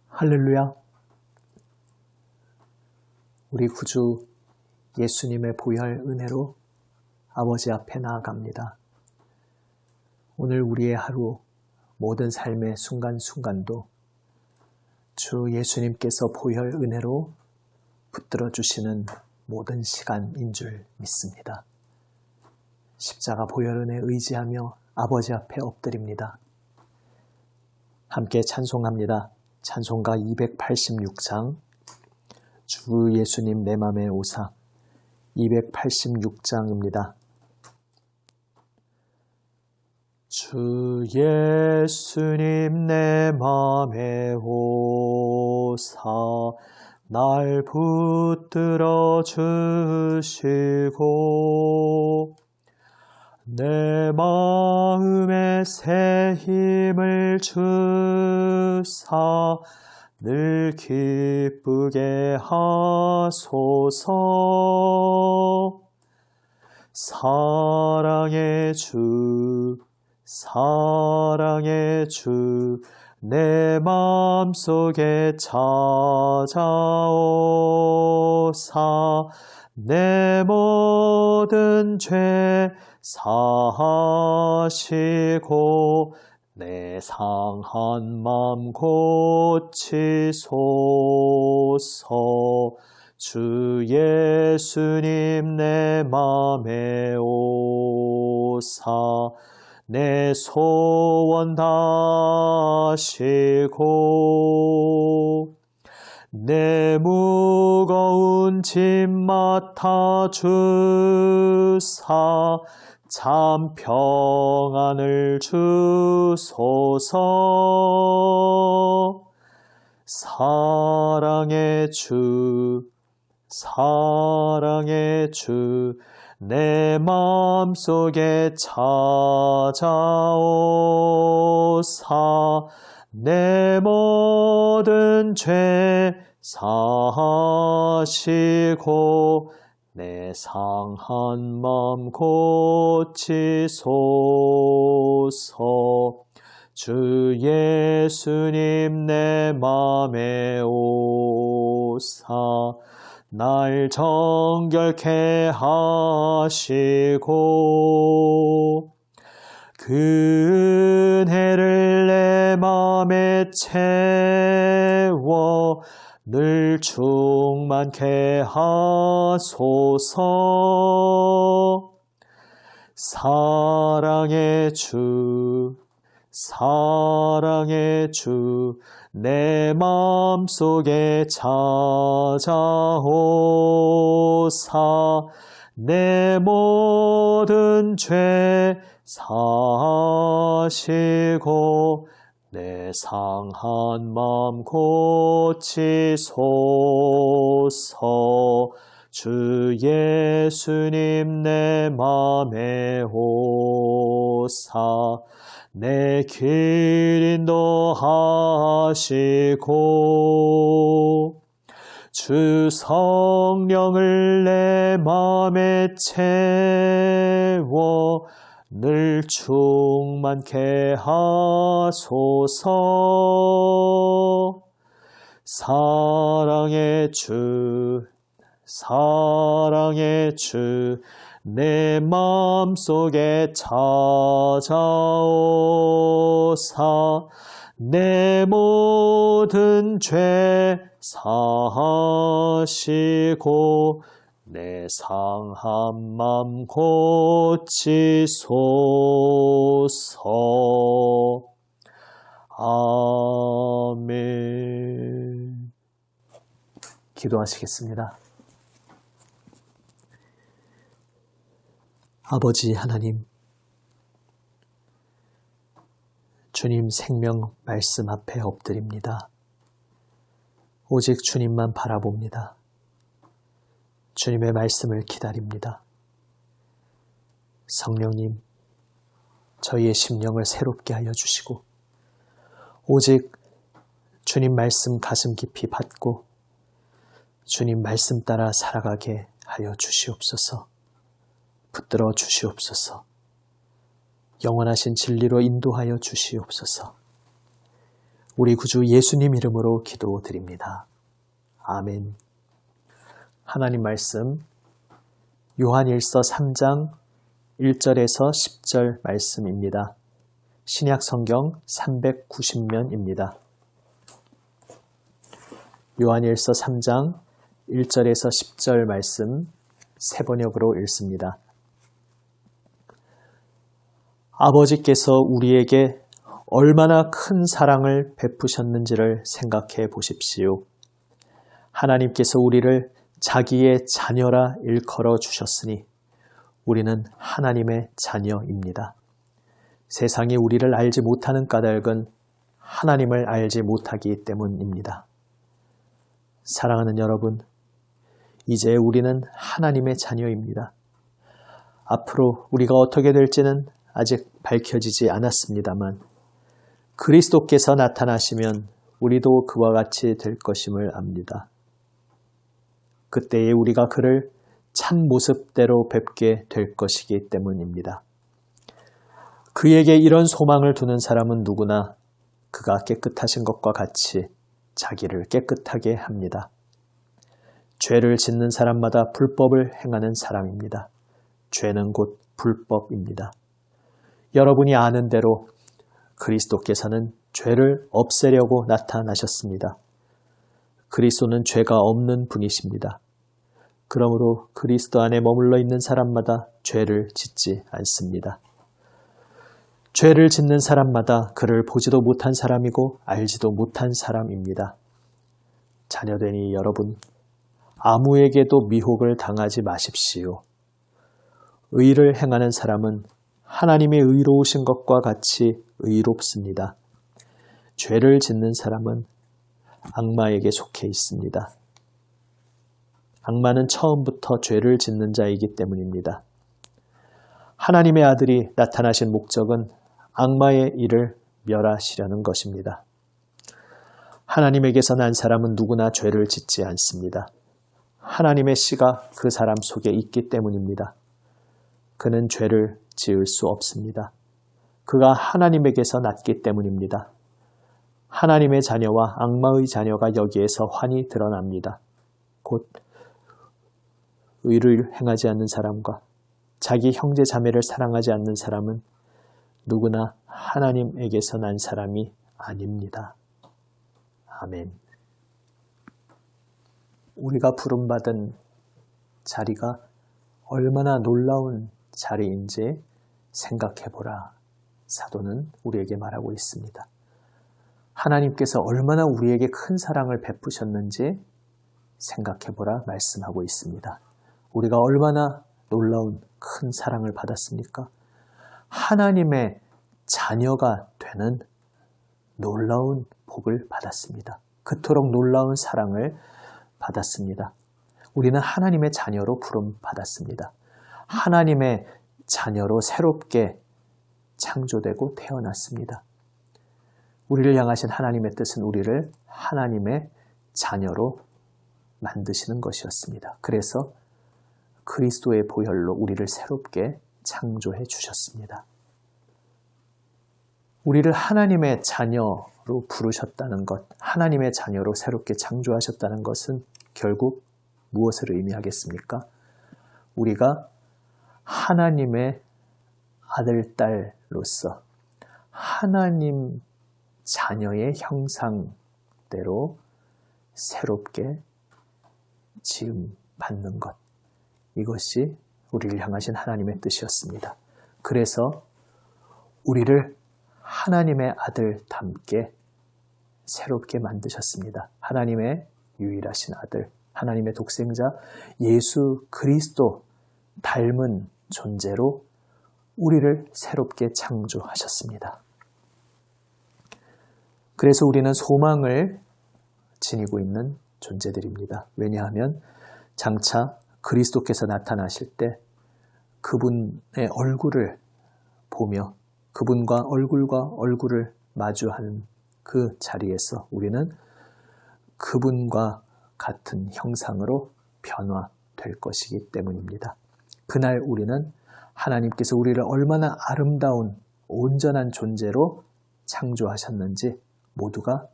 할렐루야. 우리 구주 예수님의 보혈 은혜로 아버지 앞에 나아갑니다. 오늘 우리의 하루 모든 삶의 순간순간도 주 예수님께서 보혈 은혜로 붙들어 주시는 모든 시간인 줄 믿습니다. 십자가 보혈 은혜 의지하며 아버지 앞에 엎드립니다. 함께 찬송합니다. 찬송가 286장 주 예수님 내 맘에 오사 286장입니다. 주 예수님 내 맘에 오사 날 붙들어 주시고 내 마음에 새 힘을 주사 늘 기쁘게 하소서. 사랑의 주 내 마음속에 찾아오사 내 모든 죄 사하시고 내 상한 맘 고치소서. 주 예수님 내 맘에 오사 내 소원 다시고 내 무거운 짐 맡아 주사 참 평안을 주소서. 사랑의 주 내 마음속에 찾아오사 내 모든 죄 사하시고 내 상한 맘 고치소서. 주 예수님 내 맘에 오사 날 정결케 하시고 그 은혜를 내 맘에 채워 늘 충만케 하소서. 사랑의 주 내 마음속에 찾아오사 내 모든 죄 사하시고 내 상한 맘 고치소서. 주 예수님 내 맘에 오사 내 길 인도하시고 주 성령을 내 맘에 채워 늘 충만케 하소서. 사랑의 주 내 마음속에 찾아오사 내 모든 죄 사하시고 내 상한 맘 고치소서. 아멘. 기도하시겠습니다. 아버지 하나님, 주님 생명 말씀 앞에 엎드립니다. 오직 주님만 바라봅니다. 주님의 말씀을 기다립니다. 성령님, 저희의 심령을 새롭게 하여 주시고 오직 주님 말씀 가슴 깊이 받고 주님 말씀 따라 살아가게 하여 주시옵소서. 붙들어 주시옵소서. 영원하신 진리로 인도하여 주시옵소서. 우리 구주 예수님 이름으로 기도드립니다. 아멘. 하나님 말씀 요한일서 3장 1절에서 10절 말씀입니다. 신약 성경 390면입니다. 요한일서 3장 1절에서 10절 말씀 세 번역으로 읽습니다. 아버지께서 우리에게 얼마나 큰 사랑을 베푸셨는지를 생각해 보십시오. 하나님께서 우리를 자기의 자녀라 일컬어 주셨으니 우리는 하나님의 자녀입니다. 세상이 우리를 알지 못하는 까닭은 하나님을 알지 못하기 때문입니다. 사랑하는 여러분, 이제 우리는 하나님의 자녀입니다. 앞으로 우리가 어떻게 될지는 아직 밝혀지지 않았습니다만 그리스도께서 나타나시면 우리도 그와 같이 될 것임을 압니다. 그때에 우리가 그를 참 모습대로 뵙게 될 것이기 때문입니다. 그에게 이런 소망을 두는 사람은 누구나 그가 깨끗하신 것과 같이 자기를 깨끗하게 합니다. 죄를 짓는 사람마다 불법을 행하는 사람입니다. 죄는 곧 불법입니다. 여러분이 아는 대로 그리스도께서는 죄를 없애려고 나타나셨습니다. 그리스도는 죄가 없는 분이십니다. 그러므로 그리스도 안에 머물러 있는 사람마다 죄를 짓지 않습니다. 죄를 짓는 사람마다 그를 보지도 못한 사람이고 알지도 못한 사람입니다. 자녀되니 여러분, 아무에게도 미혹을 당하지 마십시오. 의를 행하는 사람은 하나님의 의로우신 것과 같이 의롭습니다. 죄를 짓는 사람은 악마에게 속해 있습니다. 악마는 처음부터 죄를 짓는 자이기 때문입니다. 하나님의 아들이 나타나신 목적은 악마의 일을 멸하시려는 것입니다. 하나님에게서 난 사람은 누구나 죄를 짓지 않습니다. 하나님의 씨가 그 사람 속에 있기 때문입니다. 그는 죄를 지을 수 없습니다. 그가 하나님에게서 났기 때문입니다. 하나님의 자녀와 악마의 자녀가 여기에서 환히 드러납니다. 곧 의를 행하지 않는 사람과 자기 형제 자매를 사랑하지 않는 사람은 누구나 하나님에게서 난 사람이 아닙니다. 아멘. 우리가 부름받은 자리가 얼마나 놀라운 자리인지 생각해보라. 사도는 우리에게 말하고 있습니다. 하나님께서 얼마나 우리에게 큰 사랑을 베푸셨는지 생각해보라 말씀하고 있습니다. 우리가 얼마나 놀라운 큰 사랑을 받았습니까? 하나님의 자녀가 되는 놀라운 복을 받았습니다. 그토록 놀라운 사랑을 받았습니다. 우리는 하나님의 자녀로 부름받았습니다. 하나님의 자녀로 새롭게 창조되고 태어났습니다. 우리를 향하신 하나님의 뜻은 우리를 하나님의 자녀로 만드시는 것이었습니다. 그래서 그리스도의 보혈로 우리를 새롭게 창조해 주셨습니다. 우리를 하나님의 자녀로 부르셨다는 것, 하나님의 자녀로 새롭게 창조하셨다는 것은 결국 무엇을 의미하겠습니까? 우리가 하나님의 아들, 딸로서 하나님 자녀의 형상대로 새롭게 지음 받는 것, 이것이 우리를 향하신 하나님의 뜻이었습니다. 그래서 우리를 하나님의 아들답게 새롭게 만드셨습니다. 하나님의 유일하신 아들, 하나님의 독생자 예수 그리스도 닮은 존재로 우리를 새롭게 창조하셨습니다. 그래서 우리는 소망을 지니고 있는 존재들입니다. 왜냐하면 장차 그리스도께서 나타나실 때 그분의 얼굴을 보며 그분과 얼굴과 얼굴을 마주하는 그 자리에서 우리는 그분과 같은 형상으로 변화될 것이기 때문입니다. 그날 우리는 하나님께서 우리를 얼마나 아름다운 온전한 존재로 창조하셨는지 모두가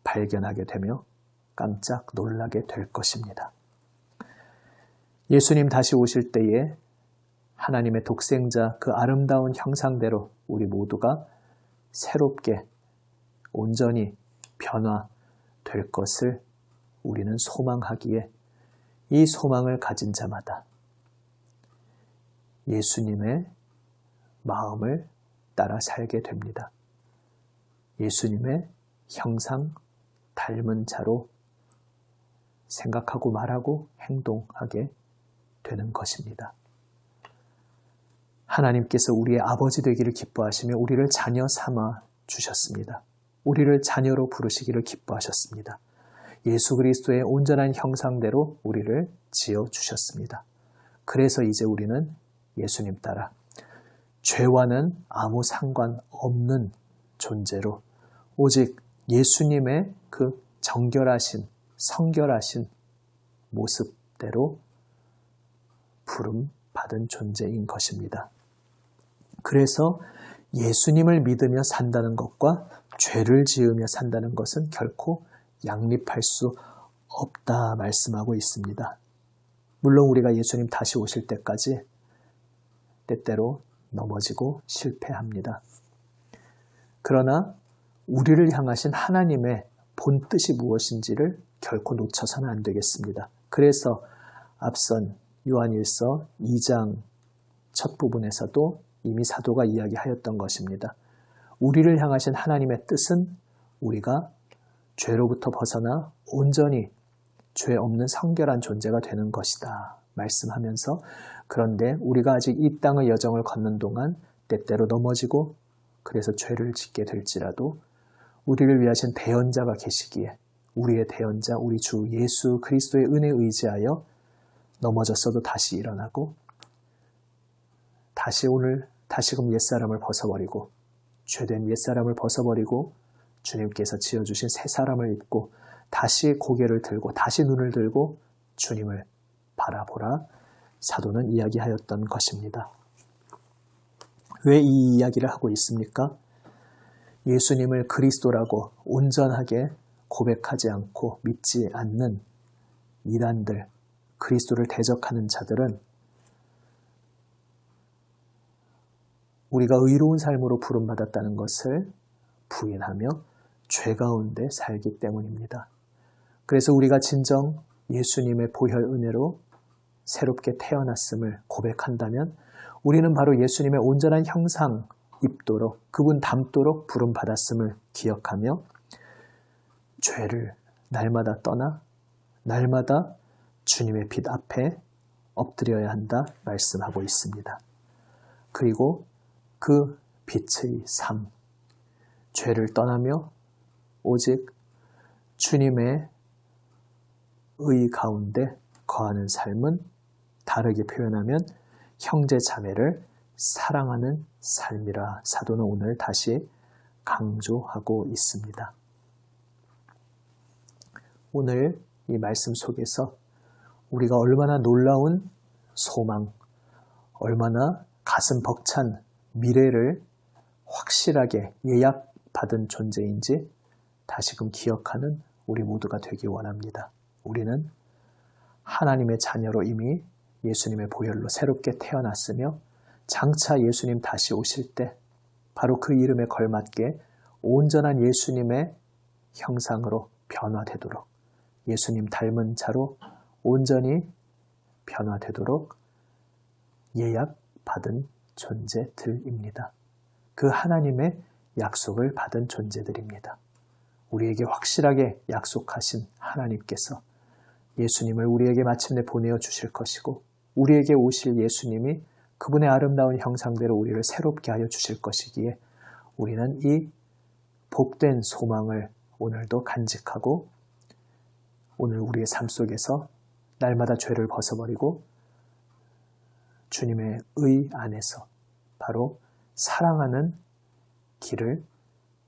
발견하게 되며 깜짝 놀라게 될 것입니다. 예수님 다시 오실 때에 하나님의 독생자 그 아름다운 형상대로 우리 모두가 새롭게 온전히 변화될 것을 우리는 소망하기에 이 소망을 가진 자마다 예수님의 마음을 따라 살게 됩니다. 예수님의 형상 닮은 자로 생각하고 말하고 행동하게 되는 것입니다. 하나님께서 우리의 아버지 되기를 기뻐하시며 우리를 자녀 삼아 주셨습니다. 우리를 자녀로 부르시기를 기뻐하셨습니다. 예수 그리스도의 온전한 형상대로 우리를 지어 주셨습니다. 그래서 이제 우리는 예수님 따라 죄와는 아무 상관없는 존재로 오직 예수님의 그 정결하신 성결하신 모습대로 부름 받은 존재인 것입니다. 그래서 예수님을 믿으며 산다는 것과 죄를 지으며 산다는 것은 결코 양립할 수 없다 말씀하고 있습니다. 물론 우리가 예수님 다시 오실 때까지 때때로 넘어지고 실패합니다. 그러나 우리를 향하신 하나님의 본뜻이 무엇인지를 결코 놓쳐서는 안 되겠습니다. 그래서 앞선 요한일서 2장 첫 부분에서도 이미 사도가 이야기하였던 것입니다. 우리를 향하신 하나님의 뜻은 우리가 죄로부터 벗어나 온전히 죄 없는 성결한 존재가 되는 것이다 말씀하면서 그런데 우리가 아직 이 땅의 여정을 걷는 동안 때때로 넘어지고 그래서 죄를 짓게 될지라도 우리를 위하신 대언자가 계시기에 우리의 대언자 우리 주 예수 그리스도의 은혜에 의지하여 넘어졌어도 다시 일어나고 다시금 옛사람을 벗어버리고 죄된 옛사람을 벗어버리고 주님께서 지어주신 새 사람을 입고 다시 고개를 들고 다시 눈을 들고 주님을 바라보라 사도는 이야기하였던 것입니다. 왜 이 이야기를 하고 있습니까? 예수님을 그리스도라고 온전하게 고백하지 않고 믿지 않는 이단들, 그리스도를 대적하는 자들은 우리가 의로운 삶으로 부름받았다는 것을 부인하며 죄 가운데 살기 때문입니다. 그래서 우리가 진정 예수님의 보혈 은혜로 새롭게 태어났음을 고백한다면 우리는 바로 예수님의 온전한 형상 입도록 그분 닮도록 부름받았음을 기억하며 죄를 날마다 떠나 날마다 주님의 빛 앞에 엎드려야 한다 말씀하고 있습니다. 그리고 그 빛의 삶, 죄를 떠나며 오직 주님의 의 가운데 거하는 삶은 다르게 표현하면 형제 자매를 사랑하는 삶이라 사도는 오늘 다시 강조하고 있습니다. 오늘 이 말씀 속에서 우리가 얼마나 놀라운 소망, 얼마나 가슴 벅찬 미래를 확실하게 예약받은 존재인지 다시금 기억하는 우리 모두가 되기 원합니다. 우리는 하나님의 자녀로 이미 예수님의 보혈로 새롭게 태어났으며 장차 예수님 다시 오실 때 바로 그 이름에 걸맞게 온전한 예수님의 형상으로 변화되도록 예수님 닮은 자로 온전히 변화되도록 예약받은 존재들입니다. 그 하나님의 약속을 받은 존재들입니다. 우리에게 확실하게 약속하신 하나님께서 예수님을 우리에게 마침내 보내어 주실 것이고 우리에게 오실 예수님이 그분의 아름다운 형상대로 우리를 새롭게 하여 주실 것이기에 우리는 이 복된 소망을 오늘도 간직하고 오늘 우리의 삶 속에서 날마다 죄를 벗어버리고 주님의 의 안에서 바로 사랑하는 길을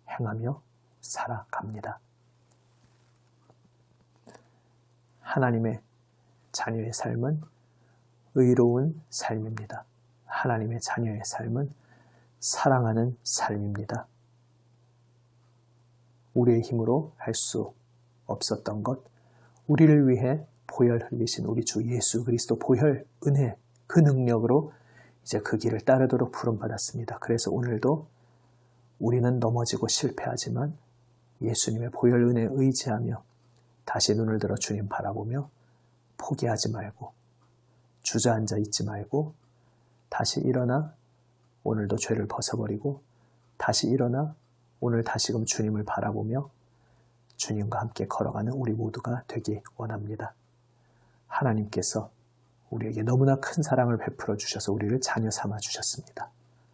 행하며 살아갑니다. 하나님의 자녀의 삶은 의로운 삶입니다. 하나님의 자녀의 삶은 사랑하는 삶입니다. 우리의 힘으로 할 수 없었던 것, 우리를 위해 보혈 흘리신 우리 주 예수 그리스도 보혈 은혜 그 능력으로 이제 그 길을 따르도록 부름받았습니다. 그래서 오늘도 우리는 넘어지고 실패하지만 예수님의 보혈 은혜에 의지하며 다시 눈을 들어 주님 바라보며 포기하지 말고 주저앉아 있지 말고 다시 일어나 오늘도 죄를 벗어버리고 다시 일어나 오늘 다시금 주님을 바라보며 주님과 함께 걸어가는 우리 모두가 되기 원합니다. 하나님께서 우리에게 너무나 큰 사랑을 베풀어 주셔서 우리를 자녀 삼아 주셨습니다.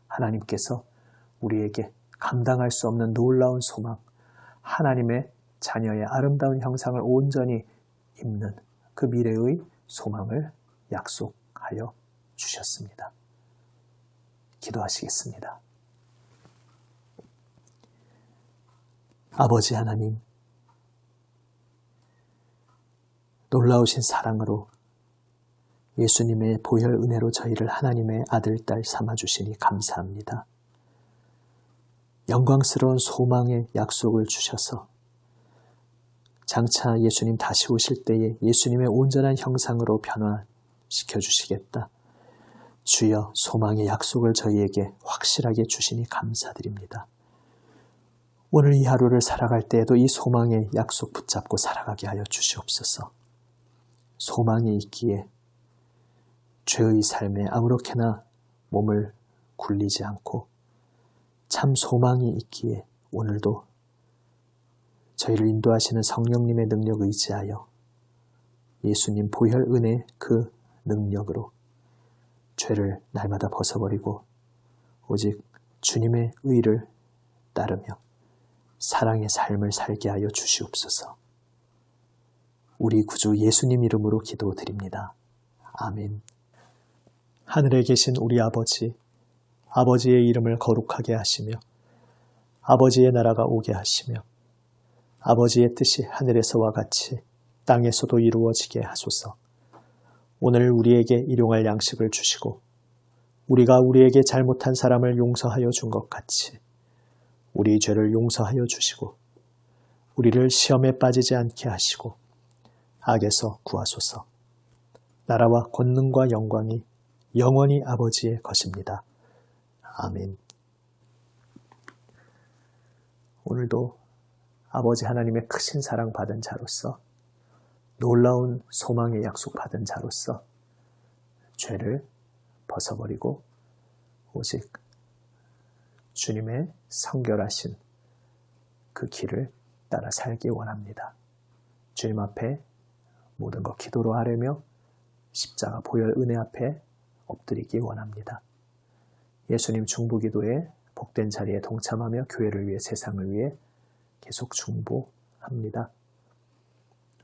하나님께서 우리에게 감당할 수 없는 놀라운 소망, 하나님의 자녀의 아름다운 형상을 온전히 입는 그 미래의 소망을 약속하여 주셨습니다. 기도하시겠습니다. 아버지 하나님, 놀라우신 사랑으로 예수님의 보혈 은혜로 저희를 하나님의 아들, 딸 삼아주시니 감사합니다. 영광스러운 소망의 약속을 주셔서 장차 예수님 다시 오실 때에 예수님의 온전한 형상으로 변화시켜 주시겠다. 주여 소망의 약속을 저희에게 확실하게 주시니 감사드립니다. 오늘 이 하루를 살아갈 때에도 이 소망의 약속 붙잡고 살아가게 하여 주시옵소서. 소망이 있기에 죄의 삶에 아무렇게나 몸을 굴리지 않고 참 소망이 있기에 오늘도 저희를 인도하시는 성령님의 능력 의지하여 예수님 보혈 은혜 그 능력으로 죄를 날마다 벗어버리고 오직 주님의 의를 따르며 사랑의 삶을 살게 하여 주시옵소서. 우리 구주 예수님 이름으로 기도드립니다. 아멘. 하늘에 계신 우리 아버지, 아버지의 이름을 거룩하게 하시며 아버지의 나라가 오게 하시며 아버지의 뜻이 하늘에서와 같이 땅에서도 이루어지게 하소서. 오늘 우리에게 일용할 양식을 주시고 우리가 우리에게 잘못한 사람을 용서하여 준 것 같이 우리 죄를 용서하여 주시고 우리를 시험에 빠지지 않게 하시고 악에서 구하소서. 나라와 권능과 영광이 영원히 아버지의 것입니다. 아멘. 오늘도 아버지 하나님의 크신 사랑 받은 자로서 놀라운 소망의 약속 받은 자로서 죄를 벗어버리고 오직 주님의 성결하신 그 길을 따라 살기 원합니다. 주님 앞에 모든 것 기도로 하려며 십자가 보혈 은혜 앞에 엎드리기 원합니다. 예수님 중보기도에 복된 자리에 동참하며 교회를 위해 세상을 위해 계속 중보합니다.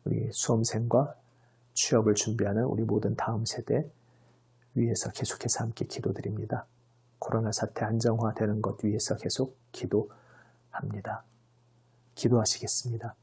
우리 수험생과 취업을 준비하는 우리 모든 다음 세대 위해서 계속해서 함께 기도드립니다. 코로나 사태 안정화되는 것 위해서 계속 기도합니다. 기도하시겠습니다.